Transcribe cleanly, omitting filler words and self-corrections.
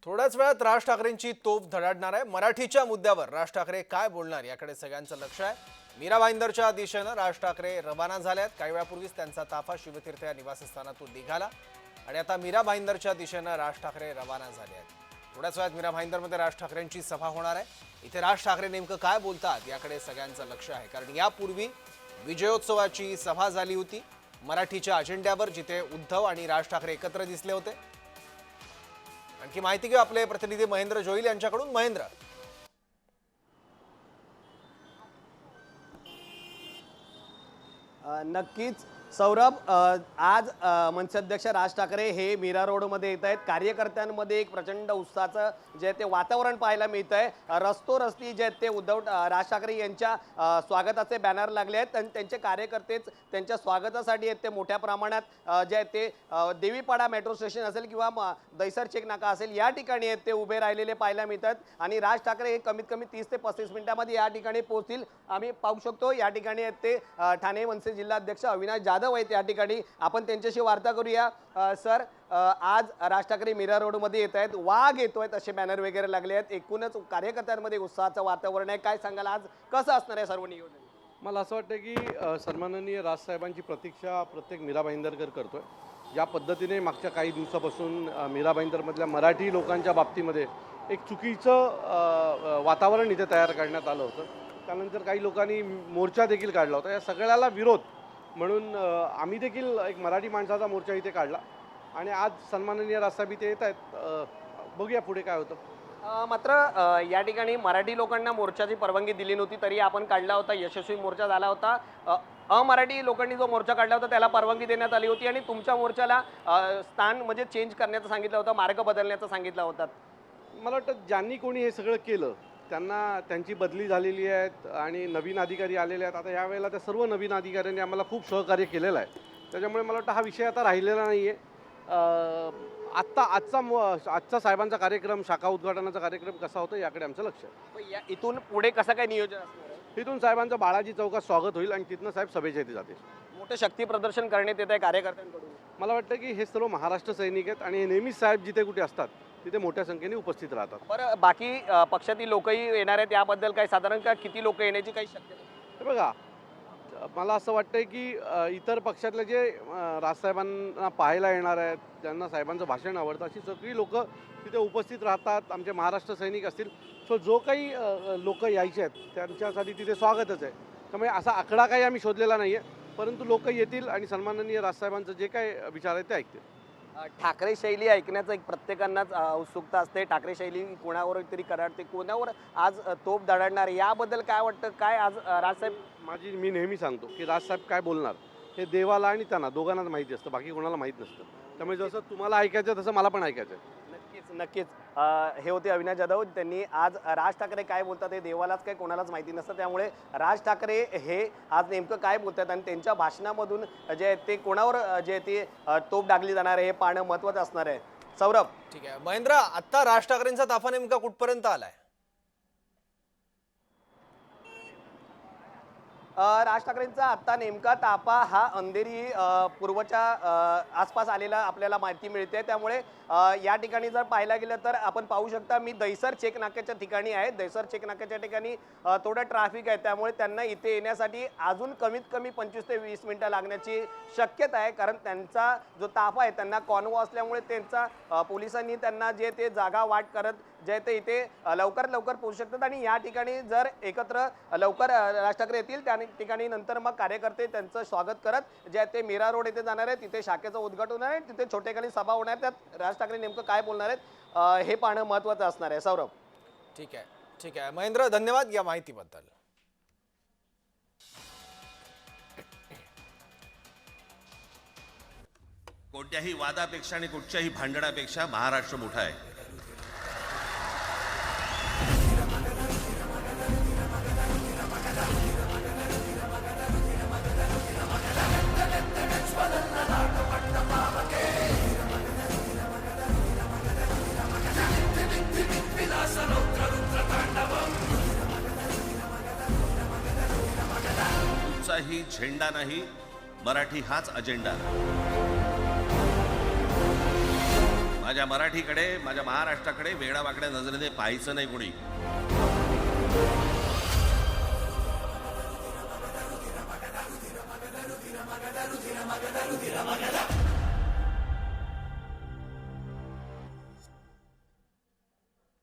थोड्याच वेळात राज ठाकरेंची तोफ धडाडणार आहे। मराठीच्या मुद्द्यावर राज ठाकरे काय बोलणार याकडे सगळ्यांचं लक्ष आहे। मीरा भाईंदरच्या दिशेने राज ठाकरे रवाना झालेत। काही वेळापूर्वीच त्यांचा ताफा शिवतीर्थ या निवासस्थानातून निघाला आणि आता मीरा भाईंदरच्या दिशेने राज ठाकरे रवाना झाले आहेत। थोड्याच वेळात मीरा भाईंदरमध्ये राज ठाकरेंची सभा होणार आहे। इथे राज ठाकरे नेमकं काय बोलतात याकडे सगळ्यांचं लक्ष आहे, कारण यापूर्वी विजयोत्सवाची सभा झाली होती मराठीच्या अजेंड्यावर, जिथे उद्धव आणि राज ठाकरे एकत्र दिसले होते। आणखी माहिती घेऊ आपले प्रतिनिधी महेंद्र जोईल यांच्याकडून। महेंद्र, नक्कीच सौरभ, आज मनसे अध्यक्ष राज ठाकरे हे मीरा रोडमध्ये येत आहेत। कार्यकर्त्यांमध्ये एक प्रचंड उत्साहाचं जे ते वातावरण पाहायला मिळत आहे। रस्ती जे ते उद्धव राज ठाकरे यांच्या स्वागताचे बॅनर लागले आहेत आणि त्यांचे कार्यकर्तेच त्यांच्या स्वागतासाठी आहेत ते मोठ्या प्रमाणात जे ते देवीपाडा मेट्रो स्टेशन असेल किंवा दैसर चेक नाका असेल या ठिकाणी आहेत ते उभे राहिलेले पाहायला मिळतात आणि राज ठाकरे हे कमीत कमी 30 ते 35 मिनिटांमध्ये या ठिकाणी पोहोचतील। आम्ही पाहू शकतो या ठिकाणी आहेत ते ठाणे मनसे जिल्हाध्यक्ष अविनाश जाधव आहेत या ठिकाणी। आपण त्यांच्याशी वार्ता करूया। सर, आज राज ठाकरे मीरा रोड मध्ये येत आहेत, वाघ येतोय असे बॅनर वगैरे लागले आहेत, एकूणच कार्यकर्त्यांमध्ये उत्साहाचं वातावरण आहे। काय सांगाल, आज कसं असणार आहे सर्व नियोजन? मला असं वाटतं की सन्माननीय राजसाहेबांची प्रतीक्षा प्रत्येक मीरा भाईंदरकर करतोय। ज्या पद्धतीने मागच्या काही दिवसापासून मीरा भाईंदरमधल्या मराठी लोकांच्या बाबतीमध्ये एक चुकीचं वातावरण इथे तयार करण्यात आलं होतं, त्यानंतर काही लोकांनी मोर्चा देखील काढला होता। या सगळ्याला विरोध म्हणून आम्ही देखील एक मराठी माणसाचा मोर्चा इथे काढला आणि आज सन्माननीय राजसाहेब इथे येत आहेत। बघूया पुढे काय होतं। मात्र या ठिकाणी मराठी लोकांना मोर्चाची परवानगी दिली नव्हती, तरी आपण काढला होता, यशस्वी मोर्चा झाला होता। अमराठी लोकांनी जो मोर्चा काढला होता त्याला परवानगी देण्यात आली होती आणि तुमच्या मोर्चाला स्थान म्हणजे चेंज करण्याचं सांगितलं होतं, मार्ग बदलण्याचं सांगितलं होतं। मला वाटतं ज्यांनी कोणी हे सगळं केलं त्यांना त्यांची बदली झालेली आहे आणि नवीन अधिकारी आलेले आहेत। आता यावेळेला त्या सर्व नवीन अधिकाऱ्यांनी आम्हाला खूप सहकार्य केलेलं आहे, त्याच्यामुळे मला वाटतं हा विषय आता राहिलेला नाही आहे। आजचा साहेबांचा कार्यक्रम, शाखा उद्घाटनाचा कार्यक्रम कसा होतो याकडे आमचं लक्ष आहे। इथून पुढे कसं काय नियोजन असणार आहे? तिथून साहेबांचं बाळाजी चौकात स्वागत होईल आणि तिथनं साहेब सभेच्या इथे जातील। मोठं शक्ती प्रदर्शन करण्यात येत आहे कार्यकर्त्यांकडून। मला वाटतं की हे सर्व महाराष्ट्र सैनिक आहेत आणि हे नेहमीच साहेब जिथे कुठे असतात तिथे मोठ्या संख्येने उपस्थित राहतात। बरं, बाकी पक्षातील लोकही येणार आहेत, याबद्दल काही साधारण किती लोक येण्याची काही शक्यता? हे बघा, मला असं वाटतं की इतर पक्षातले जे राजसाहेबांना पाहायला येणार आहेत, ज्यांना साहेबांचं भाषण आवडतं, अशी सगळी लोक तिथे उपस्थित राहतात। आमचे महाराष्ट्र सैनिक असतील, सो जो काही लोक यायचे आहेत त्यांच्यासाठी तिथे स्वागतच आहे। त्यामुळे असा आकडा काही आम्ही शोधलेला नाही आहे, परंतु लोक येतील आणि सन्माननीय राजसाहेबांचं जे काही विचार आहे ते ऐकतील। ठाकरे शैली ऐकण्याचं एक प्रत्येकांनाच उत्सुकता असते। ठाकरे शैली कोणावर तरी कराडते, कोणावर आज तोफ दडाडणार, याबद्दल काय वाटतं? काय आज राजसाहेब? मी नेहमी सांगतो की राजसाहेब काय बोलणार हे देवाला आणि त्यांना दोघांनाच माहिती असतं, बाकी कोणाला माहीत नसतं। त्यामुळे जसं तुम्हाला ऐकायचं तसं मला पण ऐकायचं आहे। नक्कीच हे होते अविनाश जाधव। त्यांनी आज राज ठाकरे काय बोलतात हे देवालाच काय कोणालाच माहिती नसतं, त्यामुळे राज ठाकरे हे आज नेमकं काय बोलतात आणि त्यांच्या भाषणामधून जे ते कोणावर जे ते तोफ डागली जाणार आहे हे पाहणं महत्त्वाचं असणार आहे। सौरभ, ठीक आहे। महेंद्र, आता राज ठाकरेंचा ताफा नेमका कुठपर्यंत आलाय? राज ठाकरेंचा आत्ता नेमका ताफा हा अंधेरी पूर्वच्या आसपास आलेला आपल्याला माहिती मिळते। त्यामुळे या ठिकाणी जर पाहायला गेलं तर आपण पाहू शकता, मी दैसर चेक नाक्याच्या ठिकाणी आहे। दैसर चेक नाक्याच्या ठिकाणी थोडं ट्रॅफिक आहे, त्यामुळे त्यांना इथे येण्यासाठी अजून कमीत कमी 25 ते 20 मिनिटं लागण्याची शक्यता आहे, कारण त्यांचा जो ताफा आहे त्यांना कॉन्वॉ असल्यामुळे त्यांचा पोलिसांनी त्यांना जे ते जागा वाट करत जे ते इथे लवकरात लवकर पोहोचू शकतात आणि या ठिकाणी जर एकत्र लवकर राज ठाकरे येतील त्या ठिकाणी नंतर मग कार्यकर्ते त्यांचं स्वागत करत जे ते मीरा रोड येथे जाणार आहेत, तिथे शाखेचं उद्घाटन होणार आहे, तिथे छोटेखानी सभा होणार, त्यात राज ठाकरे नेमकं काय बोलणार आहेत हे पाहणं महत्त्वाचं असणार आहे। सौरभ, ठीक आहे, ठीक आहे महेंद्र, धन्यवाद या माहितीबद्दल। कोणत्याही वादापेक्षा आणि कुठच्याही भांडणापेक्षा महाराष्ट्र मोठा आहे। ही झेंडा नाही, मराठी हाच अजेंडा। माझ्या मराठीकडे, माझ्या महाराष्ट्राकडे वेडावाकड्या नजरेने पाहायचं नाही कोणी.